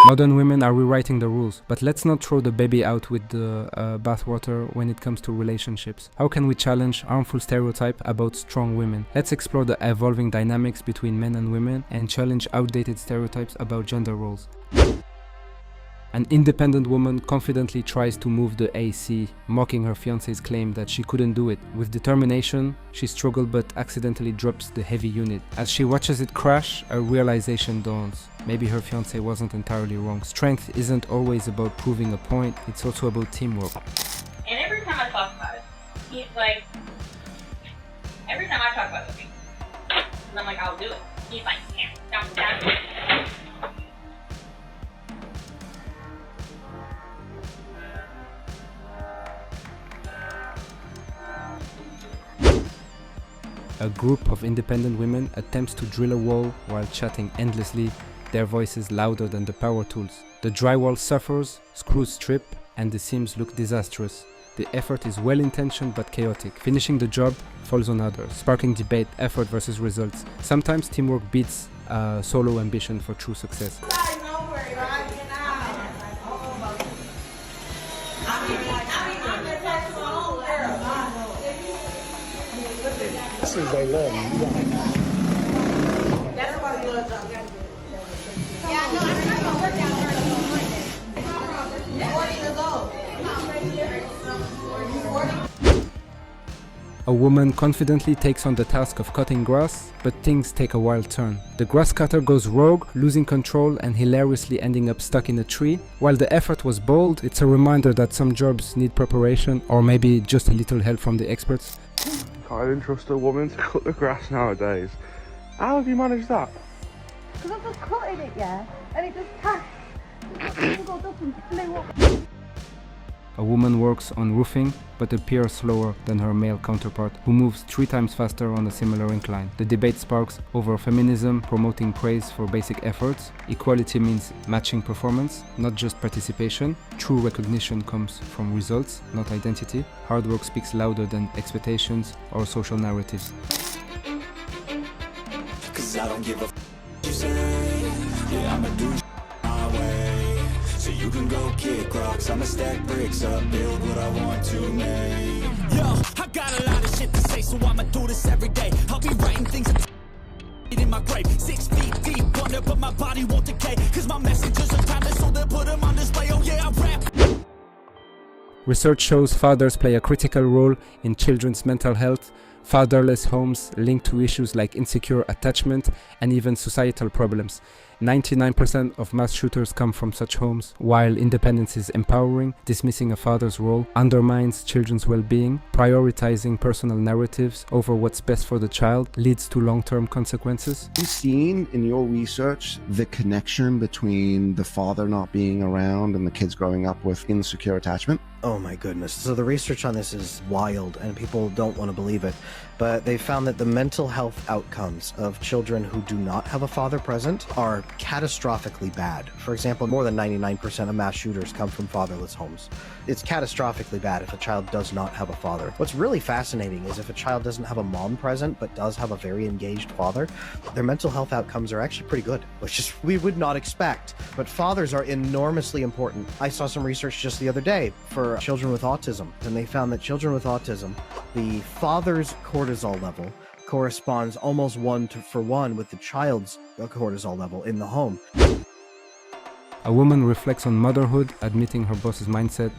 Modern women are rewriting the rules, but let's not throw the baby out with the bathwater when it comes to relationships. How can we challenge harmful stereotypes about strong women? Let's explore the evolving dynamics between men and women and challenge outdated stereotypes about gender roles. An independent woman confidently tries to move the AC, mocking her fiancé's claim that she couldn't do it. With determination, she struggles but accidentally drops the heavy unit. As she watches it crash, a realization dawns. Maybe her fiancé wasn't entirely wrong. Strength isn't always about proving a point, it's also about teamwork. And every time I talk about it, he's like, every time I talk about something, I'm like, I'll do it. He's like, yeah, don't. A group of independent women attempts to drill a wall while chatting endlessly, their voices louder than the power tools. The drywall suffers, screws strip, and the seams look disastrous. The effort is well-intentioned but chaotic. Finishing the job falls on others, sparking debate, effort versus results. Sometimes teamwork beats solo ambition for true success. They love you. That's why you love them. Yeah, I know. I'm not gonna work out for you on Monday. 40 years old. A woman confidently takes on the task of cutting grass, but things take a wild turn. The grass cutter goes rogue, losing control and hilariously ending up stuck in a tree. While the effort was bold, it's a reminder that some jobs need preparation or maybe just a little help from the experts. Can't trust a woman to cut the grass nowadays. How have you managed that? Because I'm just cutting it, yeah, and it just tangled up and flew up. A woman works on roofing, but appears slower than her male counterpart, who moves 3 times faster on a similar incline. The debate sparks over feminism, promoting praise for basic efforts. Equality means matching performance, not just participation. True recognition comes from results, not identity. Hard work speaks louder than expectations or social narratives. 'Cause I don't give a you say. Yeah, I'ma do my way. So you can go kick rocks, I'ma stack bricks up, build what I want to make. Yo, I got a lot of shit to say, so I'ma do this every day. I'll be writing things in my grave, 6 feet deep under, but my body won't decay. 'Cause my messages are timeless, so they'll put them on display. Oh yeah, I rap. Research shows fathers play a critical role in children's mental health. Fatherless homes linked to issues like insecure attachment and even societal problems. 99% of mass shooters come from such homes. While independence is empowering, dismissing a father's role undermines children's well-being. Prioritizing personal narratives over what's best for the child leads to long-term consequences. Have you seen in your research the connection between the father not being around and the kids growing up with insecure attachment? Oh my goodness. So the research on this is wild and people don't want to believe it, but they found that the mental health outcomes of children who do not have a father present are catastrophically bad. For example, more than 99% of mass shooters come from fatherless homes. It's catastrophically bad if a child does not have a father. What's really fascinating is if a child doesn't have a mom present but does have a very engaged father, their mental health outcomes are actually pretty good, which is we would not expect. But fathers are enormously important. I saw some research just the other day for children with autism, and they found that children with autism, the father's cortisol level corresponds almost 1-for-1 with the child's cortisol level in the home. A woman reflects on motherhood, admitting her boss's mindset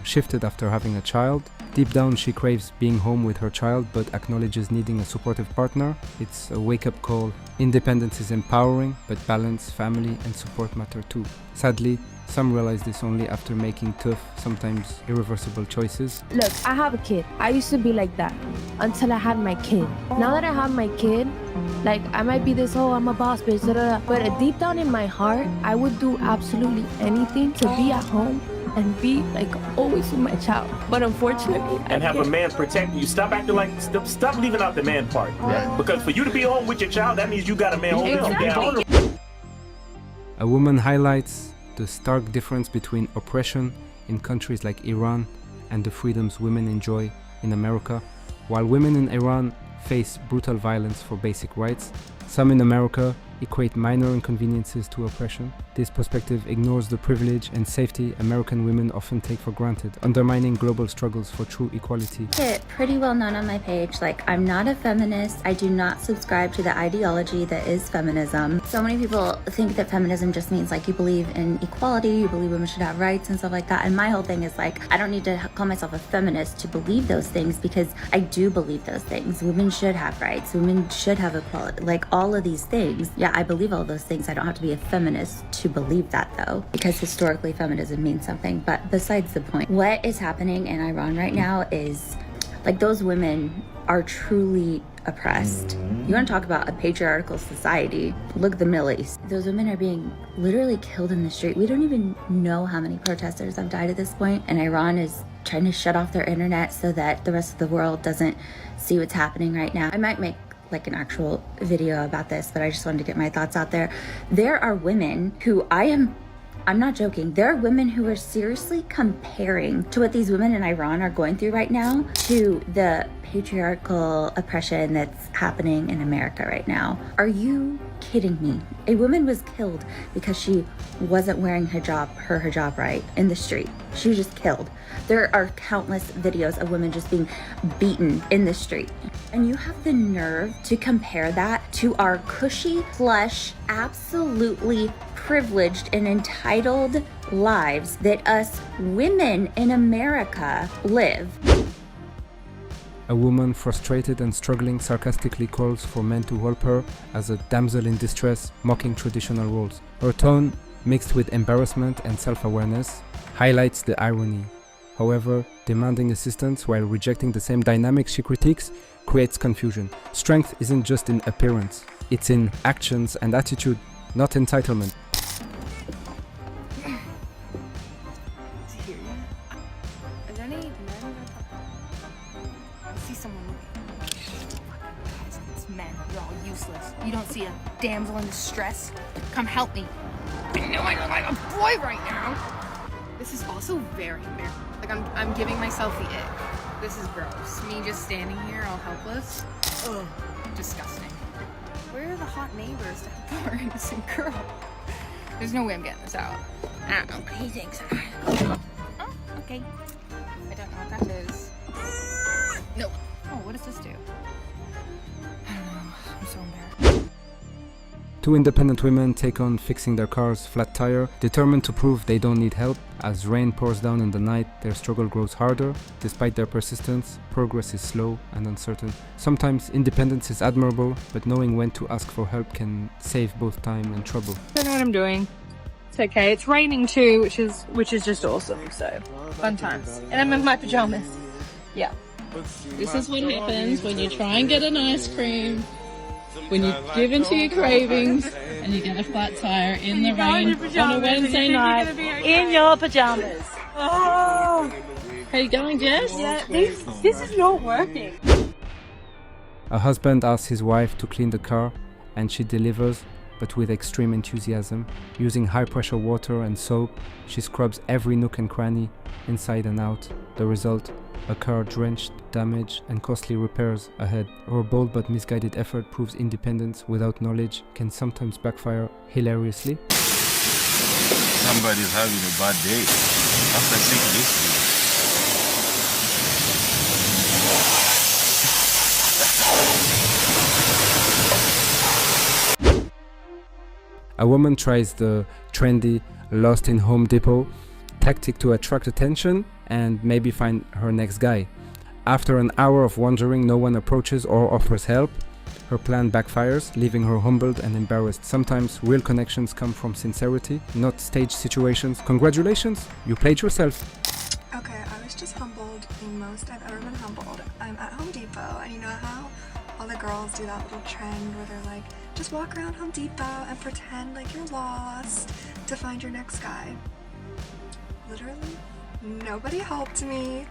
shifted after having a child. Deep down, she craves being home with her child, but acknowledges needing a supportive partner. It's a wake-up call. Independence is empowering, but balance, family, and support matter too. Sadly, some realize this only after making tough, sometimes irreversible choices. Look, I have a kid. I used to be like that until I had my kid. Now that I have my kid, like, I might be this, oh, I'm a boss bitch, da, da, da. But deep down in my heart, I would do absolutely anything to be at home and be like always with my child. But unfortunately, and have a man protect you. Stop acting like, stop leaving out the man part. Yeah. Because for you to be home with your child, that means you got a man holding you down. A woman highlights the stark difference between oppression in countries like Iran and the freedoms women enjoy in America. While women in Iran face brutal violence for basic rights, some in America equate minor inconveniences to oppression. This perspective ignores the privilege and safety American women often take for granted, undermining global struggles for true equality. It's pretty well known on my page, like, I'm not a feminist. I do not subscribe to the ideology that is feminism. So many people think that feminism just means like you believe in equality, you believe women should have rights and stuff like that. And my whole thing is like, I don't need to call myself a feminist to believe those things, because I do believe those things. Women should have rights, women should have equality, like all of these things. Yeah, I believe all those things. I don't have to be a feminist to believe that though, because historically feminism means something. But besides the point, what is happening in Iran right now is like those women are truly oppressed. You want to talk about a patriarchal society? Look at the Middle East. Those women are being literally killed in the street. We don't even know how many protesters have died at this point, and Iran is trying to shut off their internet so that the rest of the world doesn't see what's happening right now. I might make like an actual video about this, but I just wanted to get my thoughts out there. There are women who I'm not joking. There are women who are seriously comparing to what these women in Iran are going through right now to the patriarchal oppression that's happening in America right now. Are you kidding me? A woman was killed because she wasn't wearing her hijab right in the street. She was just killed. There are countless videos of women just being beaten in the street. And you have the nerve to compare that to our cushy, plush, absolutely privileged and entitled lives that us women in America live. A woman frustrated and struggling sarcastically calls for men to help her as a damsel in distress, mocking traditional roles. Her tone, mixed with embarrassment and self-awareness, highlights the irony. However, demanding assistance while rejecting the same dynamics she critiques creates confusion. Strength isn't just in appearance, it's in actions and attitude, not entitlement. Is there any men? I see someone looking. Guys, it's men. You're all useless. You don't see a damsel in distress? Come help me. I know I look like a boy right now. This is also very embarrassing. Like I'm giving myself the ick. This is gross. Me just standing here all helpless. Ugh, disgusting. Where are the hot neighbors to help our innocent girl? There's no way I'm getting this out. I don't know what he thinks. Oh, okay. I don't know what that is. No. Oh, what does this do? I don't know. I'm so embarrassed. Two independent women take on fixing their car's flat tire, determined to prove they don't need help. As rain pours down in the night, their struggle grows harder. Despite their persistence, progress is slow and uncertain. Sometimes independence is admirable, but knowing when to ask for help can save both time and trouble. I don't know what I'm doing. It's okay. It's raining too, which is just awesome. So fun times. And I'm in my pajamas. Yeah. This is what happens when you try and get an ice cream. When you give into your cravings and you get a flat tire in the rain on a Wednesday night in your pajamas. Oh, how you going, Jess? Yeah, this is not working. A husband asks his wife to clean the car, and she delivers, but with extreme enthusiasm. Using high-pressure water and soap, she scrubs every nook and cranny, inside and out. The result? A car drenched, damaged, and costly repairs ahead. Her bold but misguided effort proves independence without knowledge can sometimes backfire hilariously. Somebody's having a bad day. After seeing this A woman tries the trendy Lost in Home Depot tactic to attract attention and maybe find her next guy. After an hour of wandering, no one approaches or offers help. Her plan backfires, leaving her humbled and embarrassed. Sometimes real connections come from sincerity, not staged situations. Congratulations, you played yourself. Okay, I was just humbled the most I've ever been humbled. I'm at Home Depot, and you know how all the girls do that little trend where they're like, just walk around Home Depot and pretend like you're lost to find your next guy. Literally, nobody helped me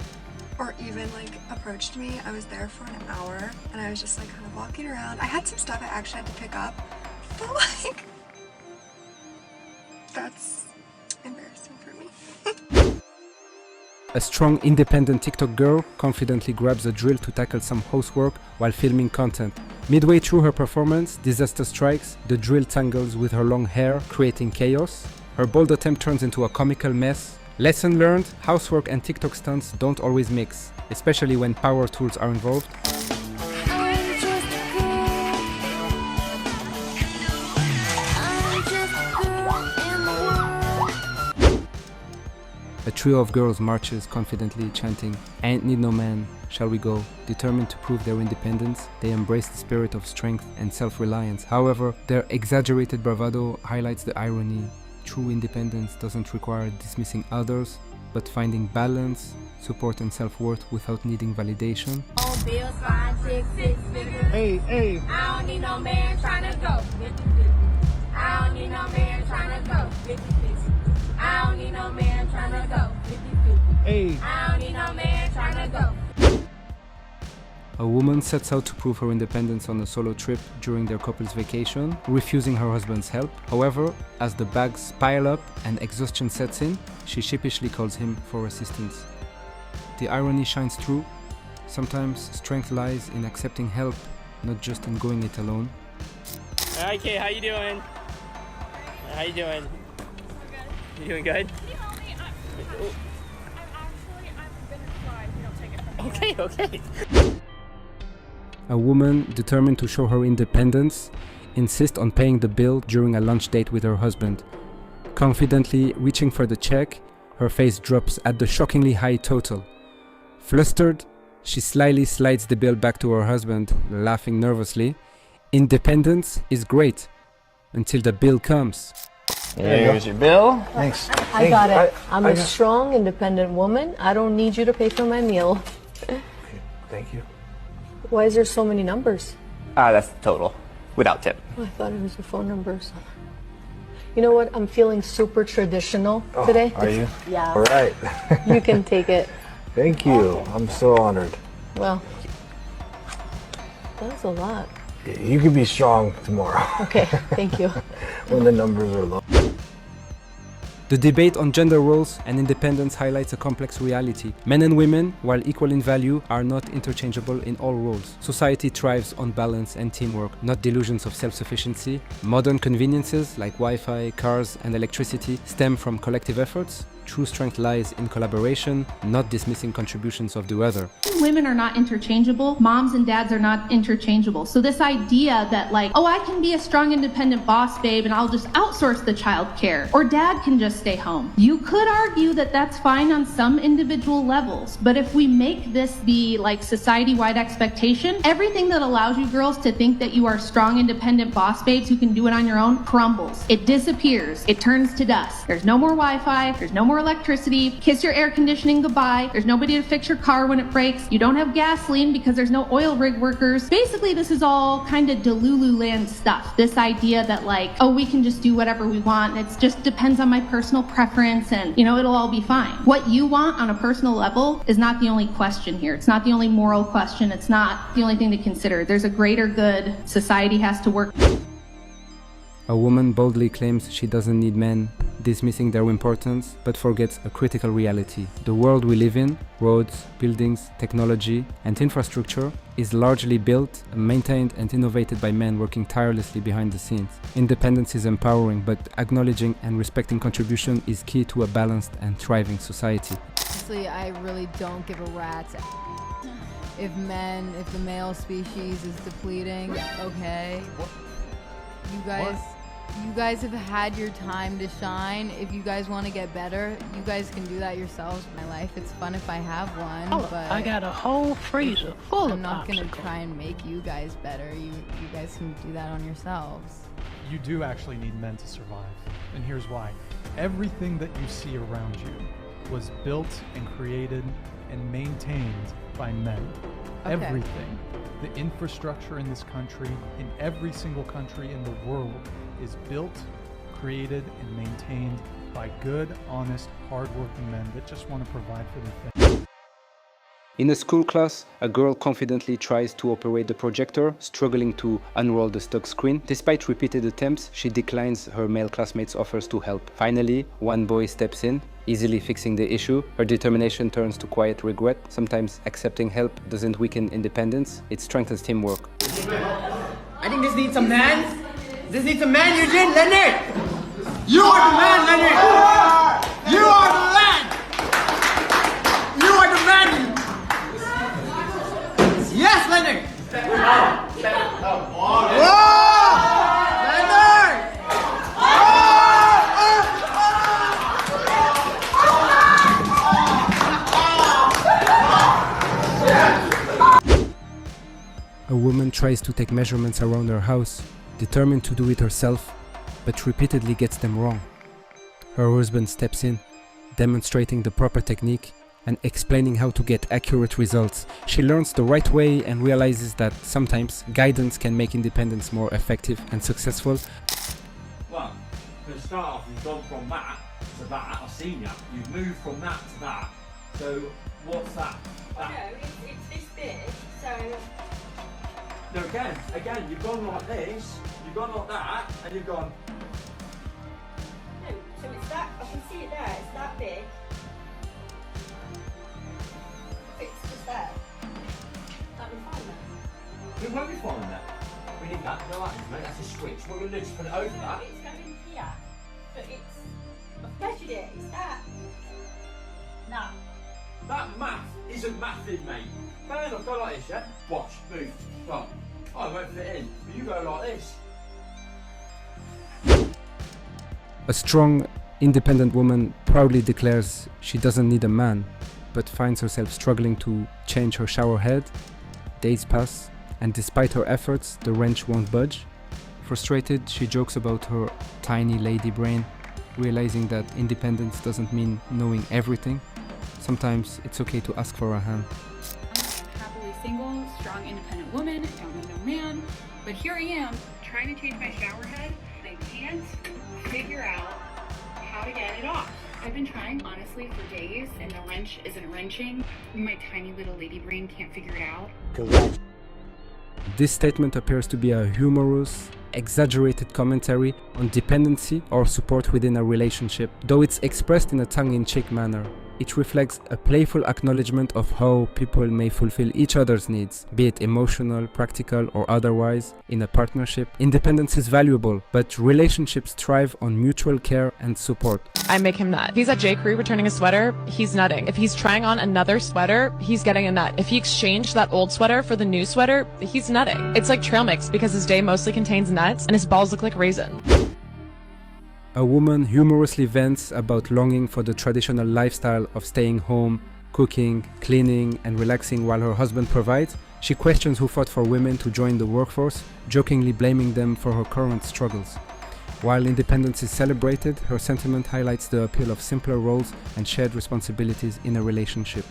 or even like approached me. I was there for an hour and I was just like kind of walking around. I had some stuff I actually had to pick up, but like, that's embarrassing for me. A strong, independent TikTok girl confidently grabs a drill to tackle some housework while filming content. Midway through her performance, disaster strikes, the drill tangles with her long hair, creating chaos. Her bold attempt turns into a comical mess. Lesson learned, housework and TikTok stunts don't always mix, especially when power tools are involved. A trio of girls marches confidently, chanting, "Ain't need no man, shall we go?" Determined to prove their independence, they embrace the spirit of strength and self-reliance. However, their exaggerated bravado highlights the irony. True independence doesn't require dismissing others, but finding balance, support and self-worth without needing validation. Hey, hey. I don't need no man trying to go. I don't need no man trying to go. I don't need no man trying to go. Hey. I don't need no man trying to go. A woman sets out to prove her independence on a solo trip during their couple's vacation, refusing her husband's help. However, as the bags pile up and exhaustion sets in, she sheepishly calls him for assistance. The irony shines through. Sometimes strength lies in accepting help, not just in going it alone. Hi Kate, how you doing? How you doing? You doing good? Okay, okay. A woman determined to show her independence insists on paying the bill during a lunch date with her husband. Confidently reaching for the check, her face drops at the shockingly high total. Flustered, she slyly slides the bill back to her husband, laughing nervously. Independence is great until the bill comes. Here's your bill. Thanks. I got it. I'm a strong, independent woman. I don't need you to pay for my meal. Thank you. Why is there so many numbers? That's the total, without tip. Oh, I thought it was the phone numbers. You know what? I'm feeling super traditional today. Are you? Yeah. All right. You can take it. Thank you. I'm so honored. Well, that was a lot. You can be strong tomorrow. Okay, thank you. When the numbers are low. The debate on gender roles and independence highlights a complex reality. Men and women, while equal in value, are not interchangeable in all roles. Society thrives on balance and teamwork, not delusions of self-sufficiency. Modern conveniences like Wi-Fi, cars, and electricity stem from collective efforts. True strength lies in collaboration, not dismissing contributions of the other. Women are not interchangeable. Moms and dads are not interchangeable. So this idea that like, oh, I can be a strong, independent boss, babe, and I'll just outsource the child care, or dad can just stay home. You could argue that that's fine on some individual levels, but if we make this be like society-wide expectation, everything that allows you girls to think that you are strong, independent boss babes who can do it on your own crumbles. It disappears. It turns to dust. There's no more Wi-Fi. There's no more electricity. Kiss your air conditioning goodbye. There's nobody to fix your car when it breaks. You don't have gasoline because there's no oil rig workers. Basically, this is all kind of Delulu land stuff. This idea that like, oh, we can just do whatever we want. It just depends on my personal preference and, you know, it'll all be fine. What you want on a personal level is not the only question here. It's not the only moral question. It's not the only thing to consider. There's a greater good. Society has to work. A woman boldly claims she doesn't need men, dismissing their importance, but forgets a critical reality. The world we live in, roads, buildings, technology, and infrastructure, is largely built, maintained, and innovated by men working tirelessly behind the scenes. Independence is empowering, but acknowledging and respecting contribution is key to a balanced and thriving society. Honestly, I really don't give a rat's if the male species is depleting. Okay. You guys have had your time to shine. If you guys want to get better, you guys can do that yourselves. My life, it's fun if I have one, but I got a whole freezer full of I'm not gonna popsicles. try and make you guys better. You guys can do that on yourselves. You do actually need men to survive, and here's why. Everything that you see around you was built and created and maintained by men. Okay. Everything. The infrastructure in this country, in every single country in the world, is built, created, and maintained by good, honest, hard-working men that just want to provide for their family. In a school class, a girl confidently tries to operate the projector, struggling to unroll the stuck screen. Despite repeated attempts, she declines her male classmates' offers to help. Finally, one boy steps in, easily fixing the issue. Her determination turns to quiet regret. Sometimes accepting help doesn't weaken independence, it strengthens teamwork. I think this needs a man. This needs a man, Eugene. Leonard! You are the man, Leonard! You are the man! You are the man! Yes, Leonard! Whoa! Leonard! A woman tries to take measurements around her house, determined to do it herself, but repeatedly gets them wrong. Her husband steps in, demonstrating the proper technique and explaining how to get accurate results. She learns the right way and realizes that sometimes guidance can make independence more effective and successful. Well, to start off, you've gone from that to that. I've seen you. You've moved from that to that. So, what's that? No, it's this big, so... No, again, you've gone like this, you've gone like that, and you've gone... No, so it's that, I can see it there, it's that big. It's just there. That'll be fine then. It won't be fine then. We need that, no that is, mate, that's a switch. What we're going to do is put it over that. It's going here, but it's... I've measured it, it's that. No. That math isn't mathing, mate. Fair enough, go like this, yeah? Watch, move, right. I won't fit in, but you go like this. A strong, independent woman proudly declares she doesn't need a man, but finds herself struggling to change her shower head. Days pass, and despite her efforts, the wrench won't budge. Frustrated, she jokes about her tiny lady brain, realizing that independence doesn't mean knowing everything. Sometimes it's okay to ask for a hand. I'm happily single, strong, independent woman, don't need no man, but here I am trying to change my shower head and I can't figure out how to get it off. I've been trying honestly for days and the wrench isn't wrenching. My tiny little lady brain can't figure it out. This statement appears to be a humorous, exaggerated commentary on dependency or support within a relationship, though it's expressed in a tongue-in-cheek manner. It reflects a playful acknowledgement of how people may fulfill each other's needs, be it emotional, practical, or otherwise, in a partnership. Independence is valuable, but relationships thrive on mutual care and support. I make him nut. If he's at J. Crew returning a sweater, he's nutting. If he's trying on another sweater, he's getting a nut. If he exchanged that old sweater for the new sweater, he's nutting. It's like trail mix because his day mostly contains nuts and his balls look like raisins. A woman humorously vents about longing for the traditional lifestyle of staying home, cooking, cleaning, and relaxing while her husband provides. She questions who fought for women to join the workforce, jokingly blaming them for her current struggles. While independence is celebrated, her sentiment highlights the appeal of simpler roles and shared responsibilities in a relationship.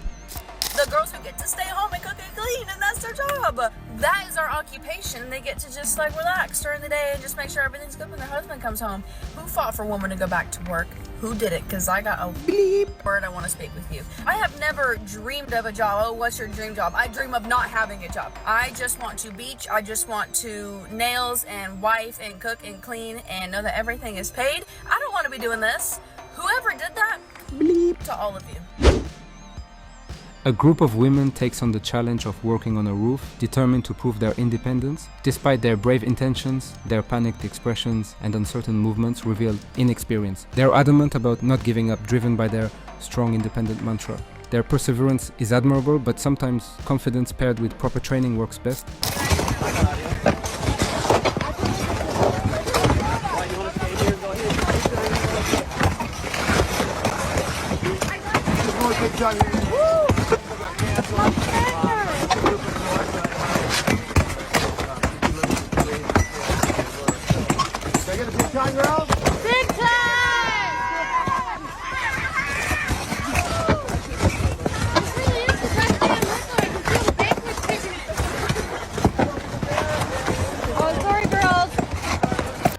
The girls who get to stay home and cook and clean, and that's their job. That is our occupation. They get to just like relax during the day and just make sure everything's good when their husband comes home. Who fought for women to go back to work? Who did it? Because I got a bleep word I want to speak with you. I have never dreamed of a job. Oh, what's your dream job? I dream of not having a job. I just want to beach. I just want to nails and wife and cook and clean and know that everything is paid. I don't want to be doing this. Whoever did that, bleep to all of you. A group of women takes on the challenge of working on a roof, determined to prove their independence. Despite their brave intentions, their panicked expressions and uncertain movements revealed inexperience. They are adamant about not giving up, driven by their strong independent mantra. Their perseverance is admirable, but sometimes confidence paired with proper training works best.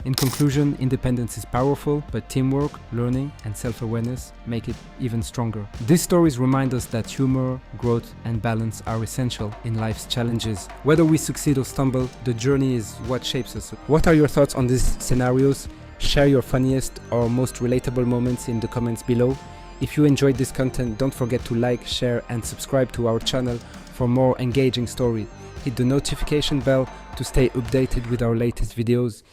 In conclusion, independence is powerful, but teamwork, learning, and self-awareness make it even stronger. These stories remind us that humor, growth, and balance are essential in life's challenges. Whether we succeed or stumble, the journey is what shapes us. What are your thoughts on these scenarios? Share your funniest or most relatable moments in the comments below. If you enjoyed this content, don't forget to like, share, and subscribe to our channel for more engaging stories. hit the notification bell to stay updated with our latest videos.